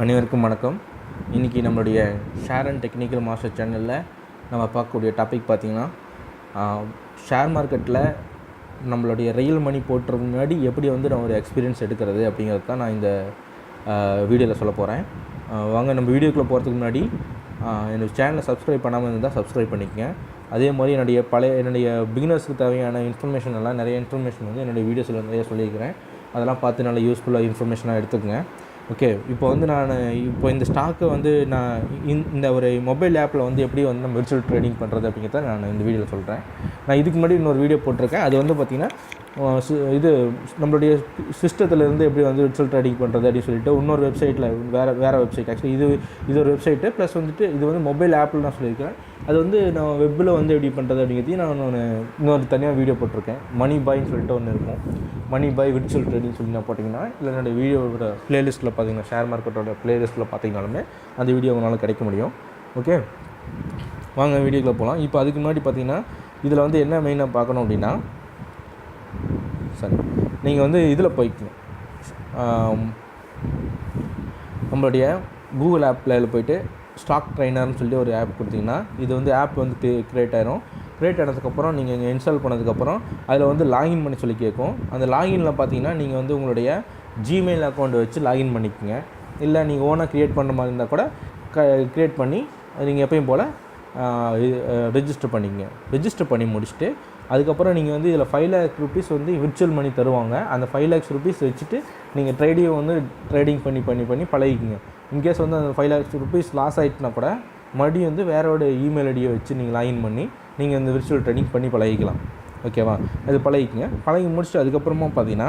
அனைவருக்கும் வணக்கம். இன்றைக்கி நம்மளுடைய ஷேர் அண்ட் டெக்னிக்கல் மாஸ்டர் சேனலில் நம்ம பார்க்கக்கூடிய டாபிக் பார்த்திங்கன்னா, ஷேர் மார்க்கெட்டில் நம்மளுடைய ரியல் மணி போட்டுறதுக்கு முன்னாடி எப்படி நம்ம ஒரு எக்ஸ்பீரியன்ஸ் எடுக்கிறது அப்படிங்கிறது தான் நான் இந்த வீடியோவில் சொல்ல போகிறேன். வாங்க நம்ம வீடியோக்குள்ளே போகிறதுக்கு முன்னாடி என்னோடய சேனலை சப்ஸ்கிரைப் பண்ணாமல் இருந்தால் சப்ஸ்கிரைப் பண்ணிக்கங்க. அதே மாதிரி என்னுடைய பிகினர்ஸுக்கு தேவையான இன்ஃபர்மேஷன் எல்லாம் நிறைய இன்ஃபர்மேஷன் என்னுடைய வீடியோஸில் நிறைய சொல்லியிருக்கிறேன். அதெல்லாம் பார்த்து நல்லா யூஸ்ஃபுல்லாக இன்ஃபர்மேஷனாக எடுத்துக்கங்க. ஓகே, இப்போ நான் இந்த ஸ்டாக்கை நான் இந்த ஒரு மொபைல் ஆப்பில் எப்படி நம்ம விர்ச்சுவல் ட்ரேடிங் பண்ணுறது அப்படிங்கிறத நான் இந்த வீடியோவில் சொல்கிறேன். நான் இதுக்கு முன்னாடி இன்னொரு வீடியோ போட்டிருக்கேன். அது பார்த்திங்கன்னா இது நம்மளுடைய சிஸ்டத்துலேருந்து எப்படி விர்ச்சுவல் ட்ரேடிங் பண்ணுறது அப்படின்னு சொல்லிட்டு இன்னொரு வெப்சைட்டில் வேறு வெப்சைட், ஆக்சுவலி இது ஒரு வெப்சைட்டு ப்ளஸ் இது மொபைல் ஆப்பில் நான் சொல்லியிருக்கேன். அது நான் வெப்பில் எப்படி பண்ணுறது அப்படிங்கிறதையும் நான் இன்னொரு தனியாக வீடியோ போட்டிருக்கேன். மணி பாய்ன்னு சொல்லிட்டு ஒன்று இருக்கும். மணி பாய் விர்ச்சுவல் ட்ரேடிங் சொல்லி நான் போட்டிங்கன்னா, இல்லை என்னோடய வீடியோவோட ப்ளேலிஸ்ட்டில் பார்த்தீங்கன்னா, ஷேர் மார்க்கெட்டோட ப்ளேலிஸ்ட்டில் பார்த்தீங்கனாலுமே அந்த வீடியோ உங்களால் கிடைக்க முடியும். ஓகே, வாங்க வீடியோக்குள்ளே போகலாம். இப்போ அதுக்கு முன்னாடி பார்த்தீங்கன்னா, இதில் என்ன மெயினாக பார்க்கணும் அப்படின்னா, சரி நீங்கள் இதில் போய்க்குங்க, நம்மளுடைய கூகுள் ஆப்பில் போய்ட்டு ஸ்டாக் ட்ரைனர்னு சொல்லி ஒரு ஆப் கொடுத்திங்கன்னா, இது ஆப் க்ரியேட் ஆயிரும். க்ரியேட் ஆனதுக்கப்புறம் நீங்கள் இங்கே இன்ஸ்டால் பண்ணதுக்கப்புறம் அதில் லாகின் பண்ணி சொல்லி கேட்கும். அந்த லாகினில் பார்த்தீங்கன்னா நீங்கள் உங்களுடைய ஜிமெயில் அக்கௌண்ட்டை வச்சு லாகின் பண்ணிக்கோங்க. இல்லை நீங்கள் ஓனாக க்ரியேட் பண்ணுற மாதிரி இருந்தால் கூட க்ரியேட் பண்ணி நீங்கள் எப்பயும் போல் ரெஜிஸ்டர் பண்ணிக்கங்க. ரெஜிஸ்டர் பண்ணி முடிச்சுட்டு அதுக்கப்புறம் நீங்கள் இதில் 5 lakhs rupees விர்ச்சுவல் மணி தருவாங்க. அந்த 5 lakhs rupees வச்சுட்டு நீங்கள் ட்ரேடிங் பண்ணி பழகிக்கிங்க. இன்கேஸ் அந்த 5 lakhs rupees லாஸ் ஆகிட்டுனா கூட மறுபடியும் வேறோட இமெயில் ஐடியை வச்சு நீங்கள் லாகின் பண்ணி நீங்கள் இந்த விர்ச்சுவல் ட்ரேடிங் பண்ணி பழகிக்கலாம். ஓகேவா, அது பழகிக்கிங்க. பழகி முடிச்சுட்டு அதுக்கப்புறமா பார்த்தீங்கன்னா,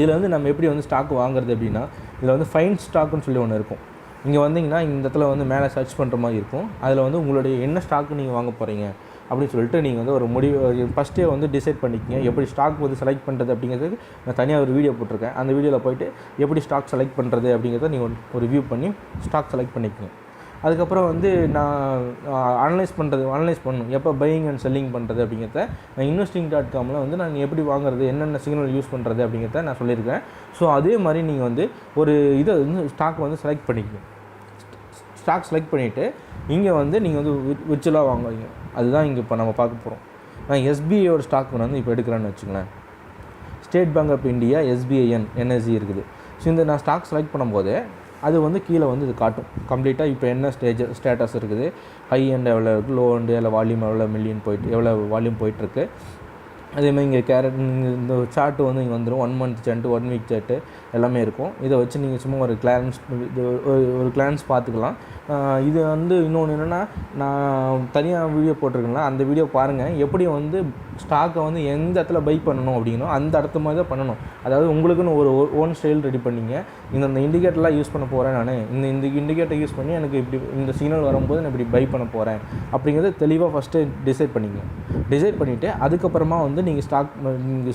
இதில் நம்ம எப்படி ஸ்டாக் வாங்குறது அப்படின்னா, இதில் ஃபைன் ஸ்டாக்குன்னு சொல்லி ஒன்று இருக்கும். இங்கே வந்தீங்கன்னா இந்த இடத்துல மேலே சர்ச் பண்ணுற மாதிரி இருக்கும். அதில் உங்களுடைய என்ன ஸ்டாக்கு நீங்கள் வாங்க போகிறீங்க அப்படின்னு சொல்லிட்டு நீங்கள் ஒரு முடிவு ஃபஸ்ட்டே டிசைட் பண்ணிக்கங்க. எப்படி ஸ்டாக் செலக்ட் பண்ணுறது அப்படிங்கிறது நான் தனியாக ஒரு வீடியோ போட்டிருக்கேன். அந்த வீடியோவில் போய்ட்டு எப்படி ஸ்டாக் செலக்ட் பண்ணுறது அப்படிங்கிறத நீங்கள் ஒரு வியூ பண்ணி ஸ்டாக் செலக்ட் பண்ணிக்கங்க. அதுக்கப்புறம் நான் அனலைஸ் பண்ணணும் எப்போ பையிங் அண்ட் செல்லிங் பண்ணுறது அப்படிங்கிறத நான் investing.comல நான் எப்படி வாங்குறது, என்னென்ன சிக்னல் யூஸ் பண்ணுறது அப்படிங்கிறத நான் சொல்லியிருக்கேன். ஸோ அதே மாதிரி நீங்கள் ஒரு இதை ஸ்டாக் செலக்ட் பண்ணிக்கணும். ஸ்டாக் செலக்ட் பண்ணிவிட்டு இங்கே நீங்கள் விர்ச்சுவலாக வாங்குவீங்க. அதுதான் இங்கே இப்போ நம்ம பார்க்க போகிறோம். நான் எஸ்பிஐயோட ஸ்டாக் இப்போ எடுக்கிறேன்னு வச்சுங்களேன். State Bank of India SBIN NSE இருக்குது. ஸோ இந்த நான் ஸ்டாக் செலக்ட் பண்ணும்போது அது கீழே இது காட்டும் கம்ப்ளீட்டாக இப்போ என்ன ஸ்டேட்டஸ் இருக்குது, ஹை அண்ட் எவ்வளோ இருக்குது, லோ அண்டு எவ்வளோ வால்யூம், எவ்வளோ வால்யூம் போயிட்டுருக்கு. அதேமாதிரி இங்கே இந்த சார்ட்டு இங்கே வந்துடும். 1 month சார்ட்டு, 1 week சார்ட்டு எல்லாமே இருக்கும். இதை வச்சு நீங்கள் சும்மா ஒரு கிளான்ஸ் பார்த்துக்கலாம். இது இன்னொன்று என்னென்னா, நான் தனியாக வீடியோ போட்டிருக்கேங்களா, அந்த வீடியோ பாருங்கள். எப்படி ஸ்டாக்கை எந்த இடத்துல பை பண்ணணும் அப்படின்னா அந்த இடத்த மாதிரி தான் பண்ணணும். அதாவது உங்களுக்குன்னு ஒரு ஓன் ஸ்டைல் ரெடி பண்ணிங்க. இந்த இண்டிகேட்டர்லாம் யூஸ் பண்ண போகிறேன், நான் இந்த இண்டிகேட்டர் யூஸ் பண்ணி எனக்கு இப்படி இந்த சிக்னல் வரும்போது நான் இப்படி பை பண்ண போகிறேன் அப்படிங்கிறத தெளிவாக ஃபஸ்ட்டு டிசைட் பண்ணிவிட்டு அதுக்கப்புறமா நீங்கள்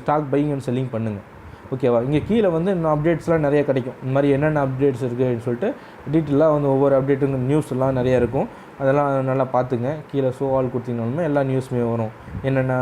ஸ்டாக் பையிங் அண்ட் செல்லிங் பண்ணுங்கள். ஓகேவா, இங்கே கீழே இன்னும் அப்டேட்ஸ்லாம் நிறைய கிடைக்கும். இந்த மாதிரி என்னென்ன அப்டேட்ஸ் இருக்குது அப்படின்னு சொல்லிட்டு டீட்டெயிலாக ஒவ்வொரு அப்டேட்டுங்க நியூஸ் எல்லாம் நிறையா இருக்கும். அதெல்லாம் நல்லா பார்த்துங்க. கீழே ஷோ ஆல் கொடுத்தீங்கனாலுமே எல்லா நியூஸுமே வரும். என்னென்ன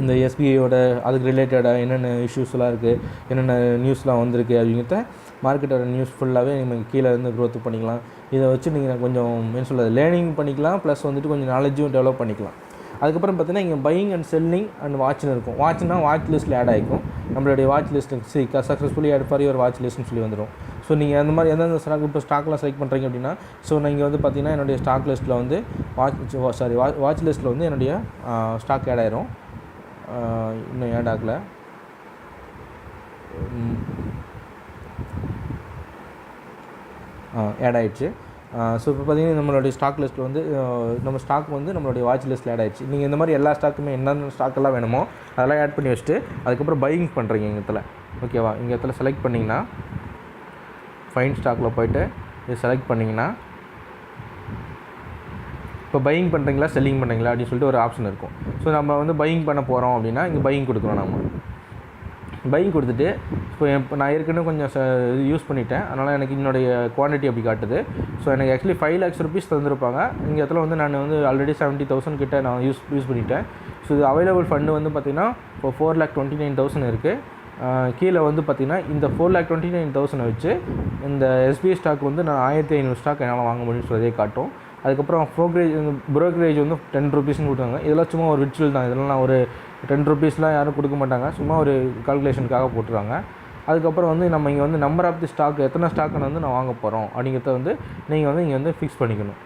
இந்த SBIயோட அதுக்கு ரிலேட்டடாக என்னென்ன இஷ்யூஸ்லாம் இருக்குது, என்னென்ன நியூஸ்லாம் வந்திருக்கு அப்படிங்கிறத மார்க்கெட்டோட நியூஸ் ஃபுல்லாகவே நீங்கள் கீழே க்ரோத் பண்ணிக்கலாம். இதை வச்சு நீங்கள் கொஞ்சம் என்ன சொல்கிறது லேர்னிங் பண்ணிக்கலாம். ப்ளஸ் கொஞ்சம் நாலேஜும் டெவலப் பண்ணிக்கலாம். அதுக்கப்புறம் பார்த்தீங்கன்னா இங்கே பையிங் அண்ட் செல்லிங் அண்ட் வாட்ச்னு இருக்கும். வாட்ச்னா வாட்ச் லிஸ்ட்டில் ஆட் ஆகிக்கும். நம்மளுடைய watch list successfully add for your watch லிஸ்ட்னு சொல்லி வந்துடும். ஸோ நீங்கள் அந்த மாதிரி எந்தெந்த ஸ்டாக்லாம் செலக்ட் பண்ணுறீங்க அப்படின்னா, ஸோ நீங்கள் பார்த்தீங்கன்னா என்னுடைய ஸ்டாக் லிஸ்ட்டில் வாட்ச் லிஸ்ட்டில் என்னுடைய ஸ்டாக் ஆட் ஆயிரும். இன்னும் ஆட் ஆகலை. ஆட் ஆகிடுச்சு. ஸோ இப்போ பார்த்தீங்கன்னா நம்மளுடைய ஸ்டாக் லிஸ்ட்டில் நம்ம ஸ்டாக் நம்மளுடைய வாட்ச் லிஸ்ட்டில் ஆட் ஆகிடுச்சு. நீங்கள் இந்த மாதிரி எல்லா ஸ்டாக்குமே என்னென்ன ஸ்டாக்கெல்லாம் வேணுமோ அதெல்லாம் ஆட் பண்ணி வச்சுட்டு அதுக்கப்புறம் பையிங் பண்ணுறீங்க இங்கே இடத்துல. ஓகேவா, இங்கே இடத்துல செலக்ட் பண்ணிங்கன்னா ஃபைன் ஸ்டாக்கில் போய்ட்டு இது செலக்ட் பண்ணிங்கன்னா இப்போ பையிங் பண்ணுறீங்களா செல்லிங் பண்ணுறீங்களா அப்படின்னு சொல்லிட்டு ஒரு ஆப்ஷன் இருக்கும். ஸோ நம்ம பையிங் பண்ண போகிறோம் அப்படின்னா இங்கே பையிங் கொடுக்குறோம். நம்ம பையிங் கொடுத்துட்டு இப்போ நான் ஏற்கனவே கொஞ்சம் யூஸ் பண்ணிட்டேன். அதனால் எனக்கு என்னுடைய குவான்டிட்டி அப்படி காட்டுது. ஸோ எனக்கு ஆக்சுவலி 5 lakhs rupees தந்துருப்பாங்க. இங்கே இடத்துல நான் ஆல்ரெடி 70,000 கிட்ட நான் யூஸ் பண்ணிட்டேன். ஸோ இது அவைலபிள் ஃபண்டு பார்த்திங்கன்னா இப்போ 4,29,000 இருக்குது. கீழே வந்து பார்த்திங்கன்னா இந்த 4,29,000 வச்சு இந்த எஸ்பிஐ ஸ்டாக் வந்து நான் 1,500 ஸ்டாக் என்னால் வாங்க முடியும்னு சொல்லி காட்டும். அதுக்கப்புறம் ப்ரோக்கரேஜ் வந்து 10 ரூபீஸ்னு கொடுத்தாங்க. இதெல்லாம் சும்மா ஒரு விர்ச்சுவல் தான். இதெல்லாம் ஒரு 10 ரூபீஸ்லாம் யாரும் கொடுக்க மாட்டாங்க, சும்மா ஒரு கால்குலேஷனுக்காக போட்டுருவாங்க. அதுக்கப்புறம் வந்து நம்ம இங்கே வந்து நம்பர் ஆஃப் தி ஸ்டாக் எத்தனை ஸ்டாக்குன்னு வந்து நான் வாங்க போகிறோம் அப்படிங்கிறத வந்து நீங்கள் வந்து இங்கே வந்து ஃபிக்ஸ் பண்ணிக்கணும்.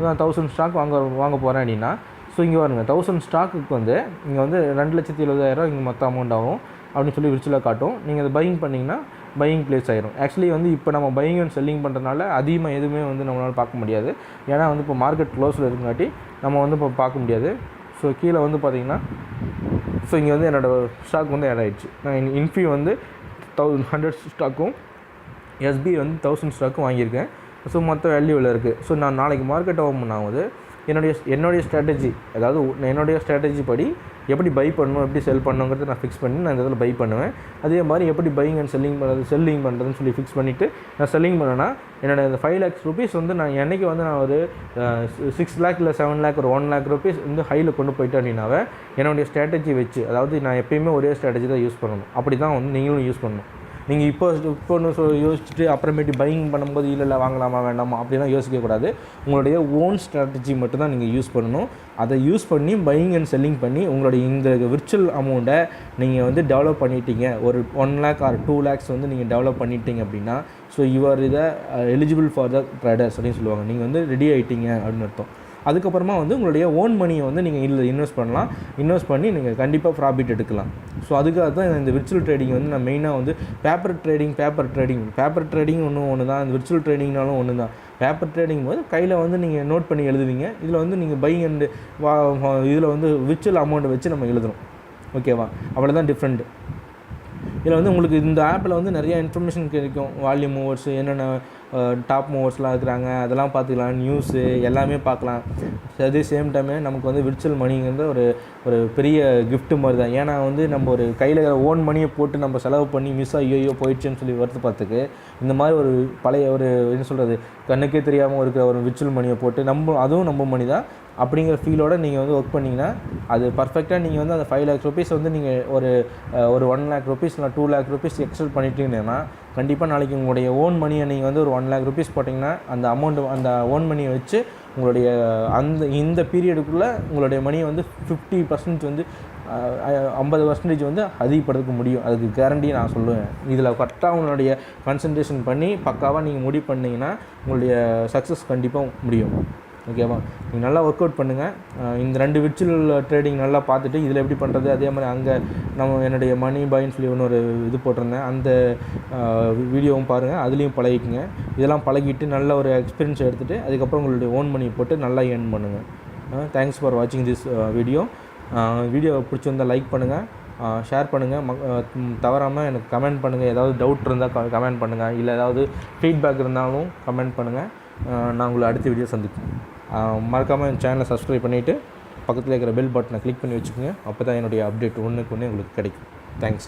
நான் 1000 ஸ்டாக் வாங்க போகிறேன் அப்படின்னா, ஸோ இங்கே பாருங்க 1000 ஸ்டாக்குக்கு வந்து இங்கே வந்து 2,70,000 இங்கே மொத்த அமௌண்ட் ஆகும் அப்படின்னு சொல்லி விர்ச்சுவலாக காட்டும். நீங்கள் அதை பையிங் பண்ணிங்கன்னா பையிங் ப்ளேஸ் ஆயிரும். ஆக்சுவலி வந்து இப்போ நம்ம பையிங் அண்ட் செல்லிங் பண்ணுறதுனால அதிகமாக எதுவுமே வந்து நம்மளால் பார்க்க முடியாது. ஏன்னா வந்து இப்போ மார்க்கெட் க்ளோஸில் இருக்குங்காட்டி நம்ம வந்து இப்போ பார்க்க முடியாது. ஸோ கீழே வந்து பார்த்திங்கன்னா ஸோ இங்கே வந்து என்னோடய ஸ்டாக் வந்து ஆட் ஆகிடுச்சு. நான் இன்ஃபி வந்து 100 ஸ்டாக்கும் எஸ்பி வந்து 1000 ஸ்டாக்கும் வாங்கியிருக்கேன். ஸோ மொத்த வேல்யூவில் இருக்குது. ஸோ நான் நாளைக்கு மார்க்கெட் ஓப்பன் பண்ணாவது என்னுடைய ஸ்ட்ராட்டஜி, அதாவது என்னுடைய ஸ்ட்ராட்டஜி படி எப்படி பை பண்ணணும், எப்படி செல் பண்ணணுங்கிறத நான் ஃபிக்ஸ் பண்ணி நான் இந்த இதில் பை பண்ணுவேன். அதே மாதிரி எப்படி பையிங் அண்ட் செல்லிங் பண்ணுறதுன்னு சொல்லி ஃபிக்ஸ் பண்ணிவிட்டு நான் செல்லிங் பண்ணேன்னா என்னோட இந்த 5 lakhs rupees வந்து நான் என்றைக்கு வந்து நான் ஒரு 6 lakh இல்லை 7 lakh ஒரு 1 lakh rupees வந்து ஹையில் கொண்டு போயிட்டேன் அப்படின்னாவே என்னுடைய ஸ்ட்ராட்டஜி வச்சு, அதாவது நான் எப்பயுமே ஒரே ஸ்ட்ராட்டஜி தான் யூஸ் பண்ணணும். அப்படி தான் வந்து நீங்களும் யூஸ் பண்ணணும். நீங்கள் இப்போ ஒன்று யோசிச்சுட்டு அப்புறமேட்டு பையிங் பண்ணும்போது இல்லை வாங்கலாமா வேண்டாமா அப்படிலாம் யோசிக்கக்கூடாது. உங்களுடைய ஓன் ஸ்ட்ராட்டஜி மட்டும் தான் நீங்கள் யூஸ் பண்ணணும். அதை யூஸ் பண்ணி பையிங் அண்ட் செல்லிங் பண்ணி உங்களுடைய இந்த விர்ச்சுவல் அமௌண்ட்டை நீங்கள் வந்து டெவலப் பண்ணிட்டீங்க. ஒரு 1 lakh or 2 lakhs வந்து நீங்கள் டெவலப் பண்ணிட்டீங்க அப்படின்னா, so you're eligible for the traders அப்படின்னு சொல்லுவாங்க. நீங்கள் வந்து ரெடி ஆகிட்டீங்க அப்படின்னு அர்த்தம். அதுக்கப்புறமா வந்து உங்களுடைய ஓன் மணியை வந்து நீங்கள் இதில் இன்வெஸ்ட் பண்ணலாம். இன்வெஸ்ட் பண்ணி நீங்கள் கண்டிப்பாக ப்ராஃபிட் எடுக்கலாம். ஸோ அதுக்காக தான் இந்த விர்ச்சுவல் ட்ரேடிங் வந்து நான் மெயினாக வந்து பேப்பர் ட்ரேடிங் ஒன்று தான், இந்த விர்ச்சுவல் ட்ரேடிங்னாலும் ஒன்று தான். பேப்பர் ட்ரேடிங் போது கையில் வந்து நீங்கள் நோட் பண்ணி எழுதுவீங்க. இதில் வந்து நீங்கள் பை அண்டு இதில் வந்து விர்ச்சுவல் அமௌண்ட்டை வச்சு நம்ம எழுதணும். ஓகேவா? அவ்வளோ தான் டிஃப்ரெண்ட். இதில் வந்து உங்களுக்கு இந்த ஆப்பில் வந்து நிறையா இன்ஃபர்மேஷன் கிடைக்கும். வால்யூம் மூவர்ஸு, என்னென்ன டாப் மூவர்ஸ்லாம் இருக்கிறாங்க அதெல்லாம் பார்த்துக்கலாம். நியூஸு எல்லாமே பார்க்கலாம். அதே சேம் டைமே நமக்கு வந்து விர்ச்சுவல் மணிங்கிறது ஒரு பெரிய கிஃப்ட்டு மாதிரி தான். ஏன்னா வந்து நம்ம ஒரு கையில் ஓன் மணியை போட்டு நம்ம செலவு பண்ணி மிஸ் ஐயோ போயிடுச்சுன்னு சொல்லி வருத்தப்படுறதுக்கு இந்த மாதிரி ஒரு பழைய என்ன சொல்கிறது, கண்ணுக்கே தெரியாமல் இருக்கிற ஒரு விர்ச்சுவல் மணியை போட்டு அதுவும் நம்ம மணி தான் அப்படிங்கிற ஃபீலோடு நீங்கள் வந்து ஒர்க் பண்ணிங்கன்னா அது பர்ஃபெக்டாக நீங்கள் வந்து அந்த 5 lakh rupees வந்து நீங்கள் ஒரு 1 lakh rupees இல்லை 2 lakh rupees எக்ஸ்டெண்ட் பண்ணிட்டீங்கன்னா கண்டிப்பாக நாளைக்கு உங்களுடைய ஓன் மணியை நீங்கள் வந்து ஒரு 1 lakh rupees போட்டிங்கன்னா அந்த ஓன் மணியை வச்சு உங்களுடைய இந்த பீரியடுக்குள்ளே உங்களுடைய மணியை வந்து 50% வந்து 50% வந்து அதிகப்படுத்த முடியும். அதுக்கு கேரண்டி நான் சொல்லுவேன். இதில் கரெக்டாக உங்களுடைய கான்சன்ட்ரேஷன் பண்ணி பக்காவாக நீங்கள் முடிவு பண்ணிங்கன்னா உங்களுடைய சக்ஸஸ் கண்டிப்பாக முடியும். ஓகேவா? நீங்கள் நல்லா ஒர்க் அவுட் பண்ணுங்கள். இந்த 2 விர்ச்சுவல் ட்ரேடிங் நல்லா பார்த்துட்டு இதில் எப்படி பண்ணுறது, அதே மாதிரி அங்கே என்னுடைய மணி பாயின்னு சொல்லி இன்னொரு இது போட்டிருந்தேன், அந்த வீடியோவும் பாருங்கள், அதுலேயும் பழகிக்குங்க. இதெல்லாம் பழகிட்டு நல்ல ஒரு எக்ஸ்பீரியன்ஸ் எடுத்துகிட்டு அதுக்கப்புறம் உங்களுடைய ஓன் மணி போட்டு நல்லா ஏர்ன் பண்ணுங்கள். தேங்க்ஸ் ஃபார் வாட்சிங் திஸ் வீடியோ. வீடியோ பிடிச்சிருந்தால் லைக் பண்ணுங்கள், ஷேர் பண்ணுங்கள், தவறாமல் எனக்கு கமெண்ட் பண்ணுங்கள். ஏதாவது டவுட் இருந்தால் கமெண்ட் பண்ணுங்கள், இல்லை ஏதாவது ஃபீட்பேக் இருந்தாலும் கமெண்ட் பண்ணுங்கள். நான் உங்களை அடுத்த வீடியோ சந்திப்பேன். மறக்காமல் என் சேனலை சப்ஸ்கிரைப் பண்ணிவிட்டு பக்கத்தில் இருக்கிற பெல் பட்டனை கிளிக் பண்ணி வச்சுக்கோங்க. அப்போ தான் என்னுடைய அப்டேட் ஒன்றுக்கு ஒன்று உங்களுக்கு கிடைக்கும். தேங்க்ஸ்.